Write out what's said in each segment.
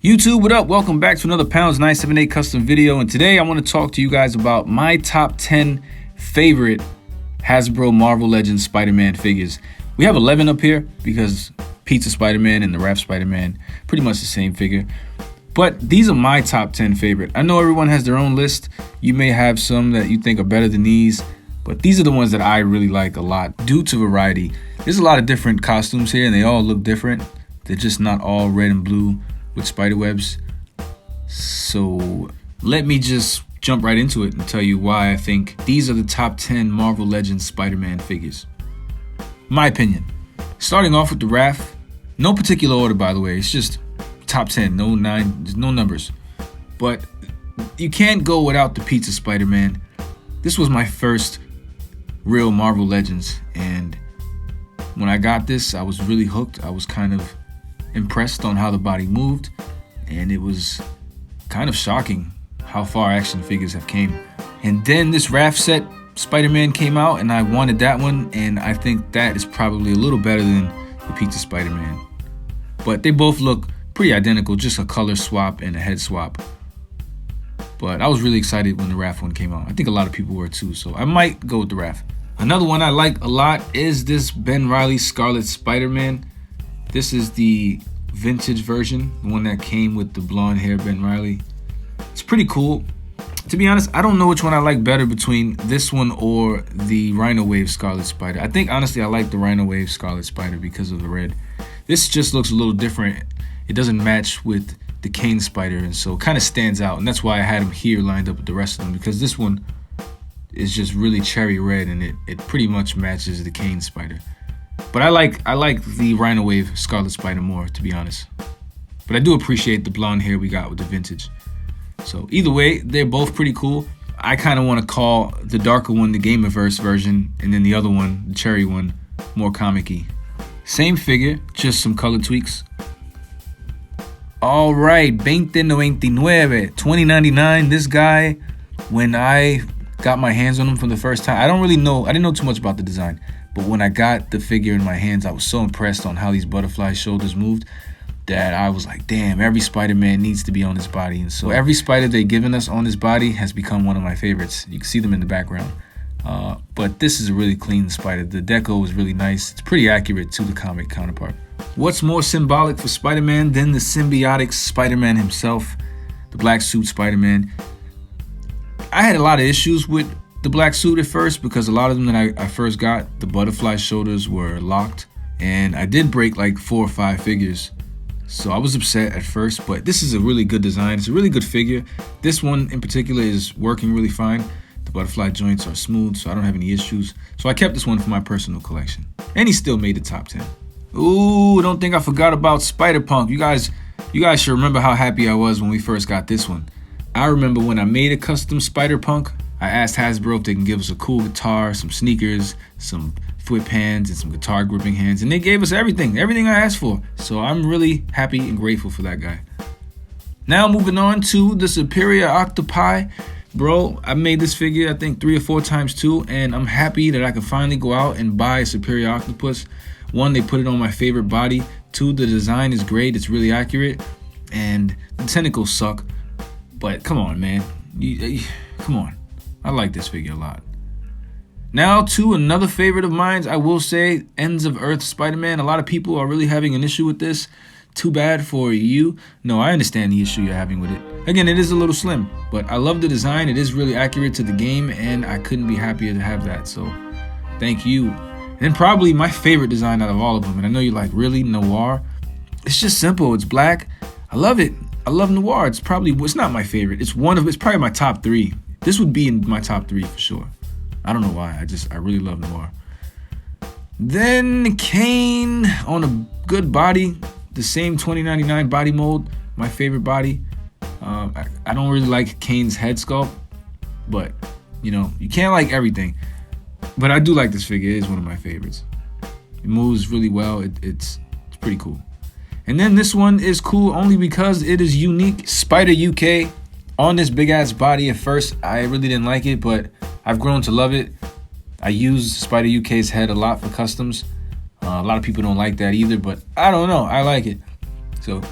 YouTube, what up? Welcome back to another Pounds 978 custom video, and today I want to talk to you guys about my top 10 favorite Hasbro Marvel Legends Spider-Man figures. We have 11 up here because Pizza Spider-Man and the Wrap Spider-Man, pretty much the same figure. But these are my top 10 favorite. I know everyone has their own list. You may have some that you think are better than these, but these are the ones that I really like a lot due to variety. There's a lot of different costumes here and they all look different. They're just not all red and blue with spider webs. So let me just jump right into it and tell you why I think these are the top 10 Marvel Legends Spider-Man figures. My opinion. Starting off with the Wrath. No particular order, by the way. It's just top 10, no numbers. But you can't go without the Pizza Spider-Man. This was my first real Marvel Legends, and when I got this, I was really hooked. I was kind of impressed on how the body moved, and it was kind of shocking how far action figures have came. And then this Wrath set Spider-Man came out, and I wanted that one, and I think that is probably a little better than the Pizza Spider-Man. But they both look pretty identical, just a color swap and a head swap. But I was really excited when the Wrath one came out. I think a lot of people were too, so I might go with the Wrath. Another one I like a lot is this Ben Reilly Scarlet Spider-Man. This is the vintage version, the one that came with the blonde hair Ben Reilly. It's pretty cool. To be honest, I don't know which one I like better between this one or the Rhino Wave Scarlet Spider. I think honestly I like the Rhino Wave Scarlet Spider because of the red. This just looks a little different. It doesn't match with the Kane Spider, and so it kind of stands out, and that's why I had him here lined up with the rest of them, because this one is just really cherry red and it pretty much matches the Kane Spider. But I like the Rhino Wave Scarlet Spider more, to be honest. But I do appreciate the blonde hair we got with the vintage. So either way, they're both pretty cool. I kind of want to call the darker one the Gamerverse version, and then the other one, the cherry one, more comic-y. Same figure, just some color tweaks. All right, $20.99. This guy, when I got my hands on him for the first time, I didn't know too much about the design. But when I got the figure in my hands, I was so impressed on how these butterfly shoulders moved that I was like, damn, every Spider-Man needs to be on this body. And so every Spider they've given us on this body has become one of my favorites. You can see them in the background. But this is a really clean Spider. The deco is really nice. It's pretty accurate to the comic counterpart. What's more symbolic for Spider-Man than the symbiotic Spider-Man himself, the black suit Spider-Man? I had a lot of issues with the black suit at first because a lot of them that I first got, the butterfly shoulders were locked, and I did break like 4 or 5 figures. So I was upset at first, but this is a really good design. It's a really good figure. This one in particular is working really fine. The butterfly joints are smooth, so I don't have any issues. So I kept this one for my personal collection. And he still made the top 10. Ooh, don't think I forgot about Spider-Punk. You guys should remember how happy I was when we first got this one. I remember when I made a custom Spider-Punk, I asked Hasbro if they can give us a cool guitar, some sneakers, some flip hands, and some guitar gripping hands. And they gave us everything I asked for. So I'm really happy and grateful for that guy. Now moving on to the Superior Octopi. Bro, I made this figure I think 3 or 4 times too, and I'm happy that I can finally go out and buy a Superior Octopus. 1, they put it on my favorite body. 2, the design is great, it's really accurate, and the tentacles suck. But come on, man. Come on. I like this figure a lot. Now to another favorite of mine, I will say Ends of Earth Spider-Man. A lot of people are really having an issue with this. Too bad for you. No, I understand the issue you're having with it. Again, it is a little slim, but I love the design. It is really accurate to the game, and I couldn't be happier to have that. So thank you. And probably my favorite design out of all of them. And I know you're like, really? Noir? It's just simple. It's black. I love it. I love Noir. It's not my favorite. It's probably my top 3. This would be in my top 3 for sure. I don't know why. I really love Noir. Then Kane on a good body. The same $20.99 body mold. My favorite body. I don't really like Kane's head sculpt. But, you can't like everything. But I do like this figure. It is one of my favorites. It moves really well. It's pretty cool. And then this one is cool only because it is unique. Spider UK on this big ass body. At first, I really didn't like it, but I've grown to love it. I use Spider UK's head a lot for customs. A lot of people don't like that either, but I don't know. I like it. So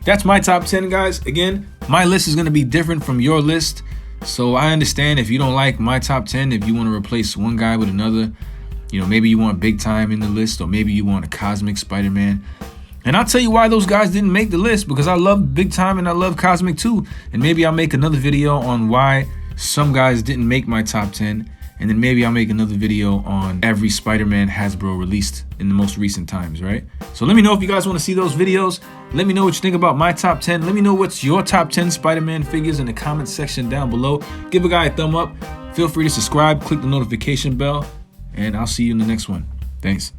that's my top 10, guys. Again, my list is going to be different from your list. So I understand if you don't like my top 10, if you want to replace one guy with another, you know, maybe you want Big Time in the list, or maybe you want a Cosmic Spider-Man. And I'll tell you why those guys didn't make the list, because I love Big Time and I love Cosmic too. And maybe I'll make another video on why some guys didn't make my top 10. And then maybe I'll make another video on every Spider-Man Hasbro released in the most recent times, right? So let me know if you guys want to see those videos. Let me know what you think about my top 10. Let me know what's your top 10 Spider-Man figures in the comment section down below. Give a guy a thumb up. Feel free to subscribe, click the notification bell, and I'll see you in the next one. Thanks.